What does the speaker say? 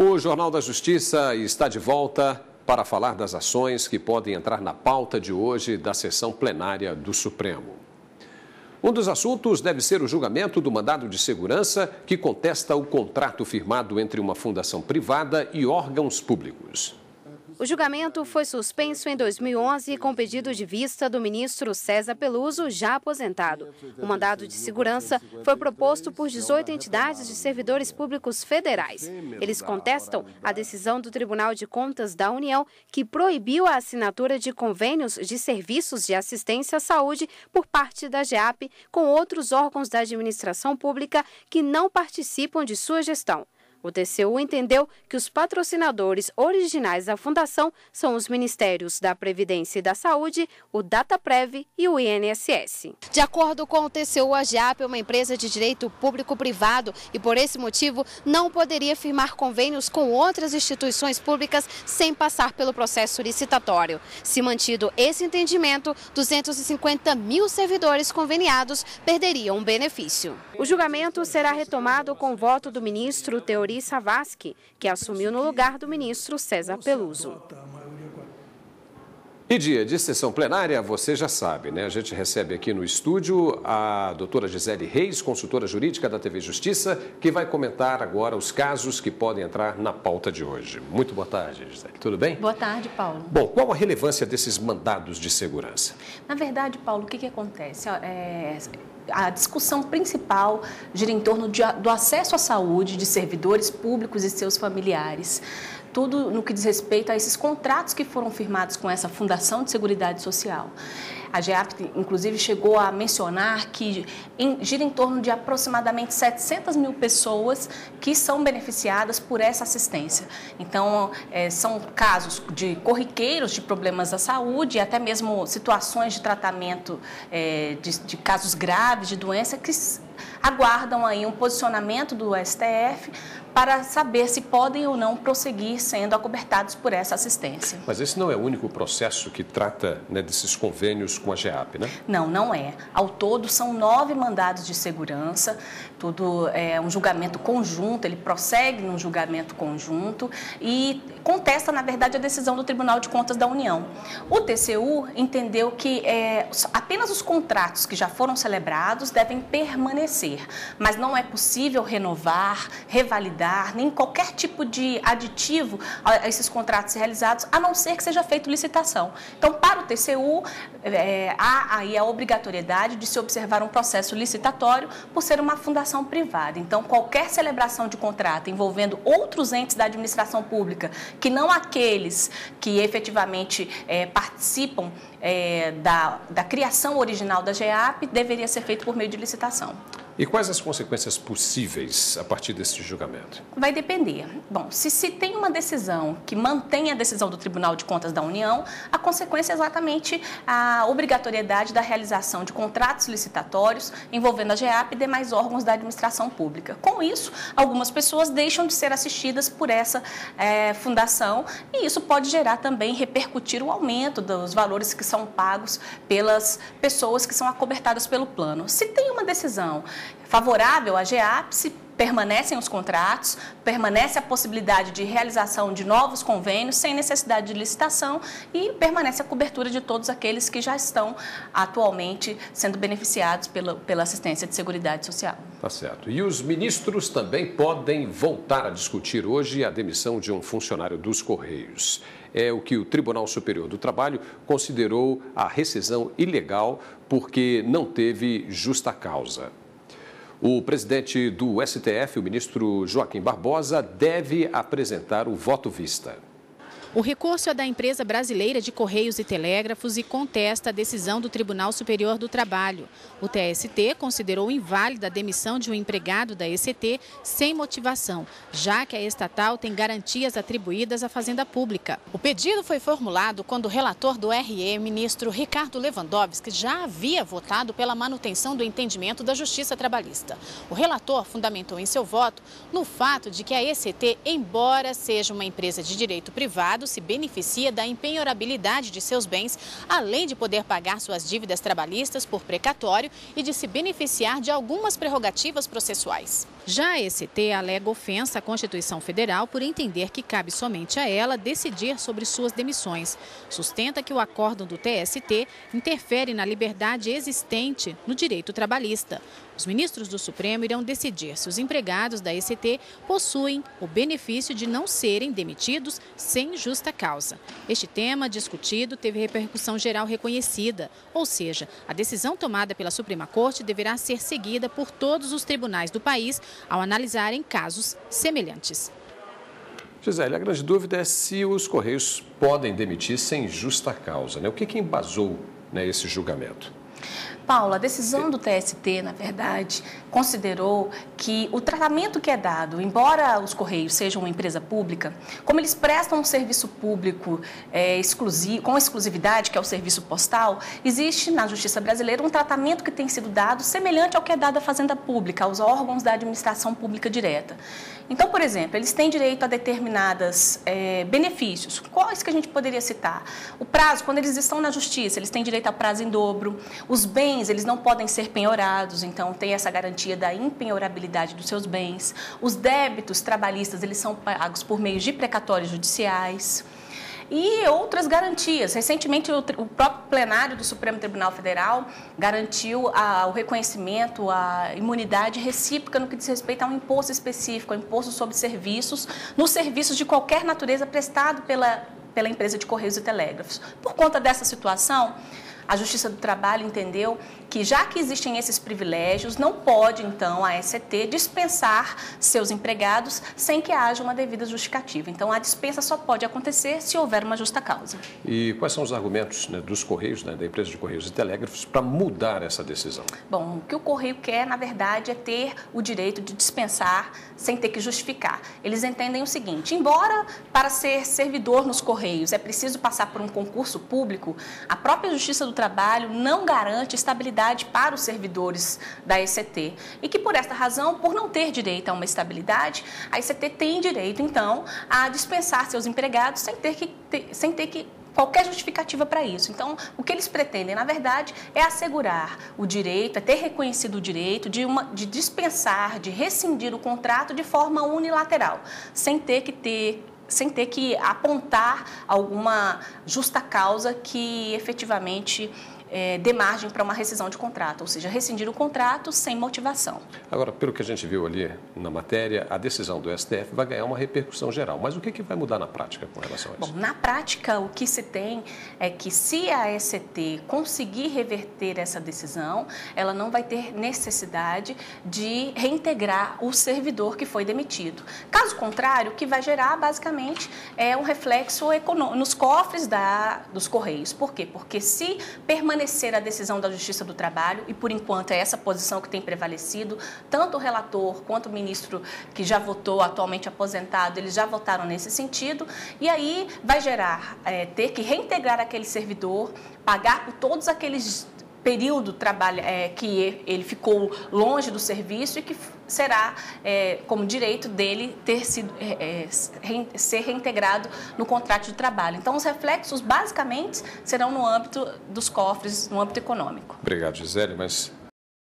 O Jornal da Justiça está de volta para falar das ações que podem entrar na pauta de hoje da sessão plenária do Supremo. Um dos assuntos deve ser o julgamento do mandado de segurança que contesta o contrato firmado entre uma fundação privada e órgãos públicos. O julgamento foi suspenso em 2011 com pedido de vista do ministro César Peluso, já aposentado. O mandado de segurança foi proposto por 18 entidades de servidores públicos federais. Eles contestam a decisão do Tribunal de Contas da União, que proibiu a assinatura de convênios de serviços de assistência à saúde por parte da GEAP com outros órgãos da administração pública que não participam de sua gestão. O TCU entendeu que os patrocinadores originais da fundação são os Ministérios da Previdência e da Saúde, o Dataprev e o INSS. De acordo com o TCU, a GEAP é uma empresa de direito público-privado e, por esse motivo, não poderia firmar convênios com outras instituições públicas sem passar pelo processo licitatório. Se mantido esse entendimento, 250 mil servidores conveniados perderiam o benefício. O julgamento será retomado com o voto do ministro Teori Savasky, que assumiu no lugar do ministro César Peluso. E dia de sessão plenária, você já sabe, né? A gente recebe aqui no estúdio a doutora Gisele Reis, consultora jurídica da TV Justiça, que vai comentar agora os casos que podem entrar na pauta de hoje. Muito boa tarde, Gisele. Tudo bem? Boa tarde, Paulo. Bom, qual a relevância desses mandados de segurança? Na verdade, Paulo, o que acontece? A discussão principal gira em torno do acesso à saúde de servidores públicos e seus familiares. Tudo no que diz respeito a esses contratos que foram firmados com essa Fundação de Seguridade Social. A GEAP, inclusive, chegou a mencionar que gira em torno de aproximadamente 700 mil pessoas que são beneficiadas por essa assistência. Então, são casos de corriqueiros de problemas da saúde e até mesmo situações de tratamento de casos graves de doença que aguardam aí um posicionamento do STF para saber se podem ou não prosseguir sendo acobertados por essa assistência. Mas esse não é o único processo que trata, né, desses convênios com a GEAP, né? Não, não é. Ao todo, são 9 mandados de segurança, tudo é um julgamento conjunto, ele prossegue num julgamento conjunto e contesta, na verdade, a decisão do Tribunal de Contas da União. O TCU entendeu que apenas os contratos que já foram celebrados devem permanecer, mas não é possível renovar, revalidar, nem qualquer tipo de aditivo a esses contratos realizados, a não ser que seja feita licitação. Então, para o TCU, há aí a obrigatoriedade de se observar um processo licitatório por ser uma fundação privada. Então, qualquer celebração de contrato envolvendo outros entes da administração pública, que não aqueles que efetivamente participam da criação original da GEAP, deveria ser feito por meio de licitação. E quais as consequências possíveis a partir desse julgamento? Vai depender. Bom, se tem uma decisão que mantém a decisão do Tribunal de Contas da União, a consequência é exatamente a obrigatoriedade da realização de contratos licitatórios envolvendo a GEAP e demais órgãos da administração pública. Com isso, algumas pessoas deixam de ser assistidas por essa fundação e isso pode gerar também, repercutir o aumento dos valores que são pagos pelas pessoas que são acobertadas pelo plano. Se tem uma decisão favorável à GEAP, se permanecem os contratos, permanece a possibilidade de realização de novos convênios sem necessidade de licitação e permanece a cobertura de todos aqueles que já estão atualmente sendo beneficiados pela assistência de Seguridade Social. Tá certo. E os ministros também podem voltar a discutir hoje a demissão de um funcionário dos Correios. É o que o Tribunal Superior do Trabalho considerou a rescisão ilegal porque não teve justa causa. O presidente do STF, o ministro Joaquim Barbosa, deve apresentar o voto vista. O recurso é da empresa brasileira de Correios e Telégrafos e contesta a decisão do Tribunal Superior do Trabalho. O TST considerou inválida a demissão de um empregado da ECT sem motivação, já que a estatal tem garantias atribuídas à Fazenda Pública. O pedido foi formulado quando o relator do RE, ministro Ricardo Lewandowski, já havia votado pela manutenção do entendimento da Justiça Trabalhista. O relator fundamentou em seu voto no fato de que a ECT, embora seja uma empresa de direito privado, empregado se beneficia da empenhorabilidade de seus bens, além de poder pagar suas dívidas trabalhistas por precatório e de se beneficiar de algumas prerrogativas processuais. Já a ECT alega ofensa à Constituição Federal por entender que cabe somente a ela decidir sobre suas demissões. Sustenta que o acórdão do TST interfere na liberdade existente no direito trabalhista. Os ministros do Supremo irão decidir se os empregados da ECT possuem o benefício de não serem demitidos sem justa causa. Este tema discutido teve repercussão geral reconhecida, ou seja, a decisão tomada pela Suprema Corte deverá ser seguida por todos os tribunais do país ao analisarem casos semelhantes. Gisele, a grande dúvida é se os Correios podem demitir sem justa causa, né? O que embasou, né, esse julgamento? Paulo, a decisão do TST, na verdade, considerou que o tratamento que é dado, embora os Correios sejam uma empresa pública, como eles prestam um serviço público com exclusividade, que é o serviço postal, existe na Justiça Brasileira um tratamento que tem sido dado semelhante ao que é dado à Fazenda Pública, aos órgãos da administração pública direta. Então, por exemplo, eles têm direito a determinados benefícios. Quais que a gente poderia citar? O prazo, quando eles estão na Justiça, eles têm direito a prazo em dobro. Os bens, eles não podem ser penhorados, então tem essa garantia da impenhorabilidade dos seus bens. Os débitos trabalhistas, eles são pagos por meio de precatórios judiciais. E outras garantias. Recentemente, o próprio plenário do Supremo Tribunal Federal garantiu o reconhecimento, a imunidade recíproca no que diz respeito a um imposto específico, ao imposto sobre serviços, nos serviços de qualquer natureza prestado pela empresa de Correios e Telégrafos. Por conta dessa situação, a Justiça do Trabalho entendeu que, já que existem esses privilégios, não pode, então, a ECT dispensar seus empregados sem que haja uma devida justificativa. Então, a dispensa só pode acontecer se houver uma justa causa. E quais são os argumentos, né, dos Correios, né, da empresa de Correios e Telégrafos, para mudar essa decisão? Bom, o que o Correio quer, na verdade, é ter o direito de dispensar sem ter que justificar. Eles entendem o seguinte: embora para ser servidor nos Correios é preciso passar por um concurso público, a própria Justiça do Trabalho não garante estabilidade para os servidores da ECT. E que, por esta razão, por não ter direito a uma estabilidade, a ECT tem direito, então, a dispensar seus empregados sem ter que qualquer justificativa para isso. Então, o que eles pretendem, na verdade, é assegurar o direito, é ter reconhecido o direito de dispensar, de rescindir o contrato de forma unilateral, sem ter que apontar alguma justa causa que efetivamente dê margem para uma rescisão de contrato, ou seja, rescindir o contrato sem motivação. Agora, pelo que a gente viu ali na matéria, a decisão do STF vai ganhar uma repercussão geral. Mas o que vai mudar na prática com relação a isso? Bom, na prática, o que se tem é que, se a ECT conseguir reverter essa decisão, ela não vai ter necessidade de reintegrar o servidor que foi demitido. Caso contrário, o que vai gerar, basicamente, é um reflexo nos cofres dos Correios. Por quê? Porque, se permanecer a decisão da Justiça do Trabalho, e por enquanto é essa posição que tem prevalecido, tanto o relator quanto o ministro que já votou, atualmente aposentado, eles já votaram nesse sentido, e aí vai gerar ter que reintegrar aquele servidor, pagar por todos aqueles período que ele ficou longe do serviço e que será como direito dele ser reintegrado no contrato de trabalho. Então, os reflexos, basicamente, serão no âmbito dos cofres, no âmbito econômico. Obrigado, Gisele, mas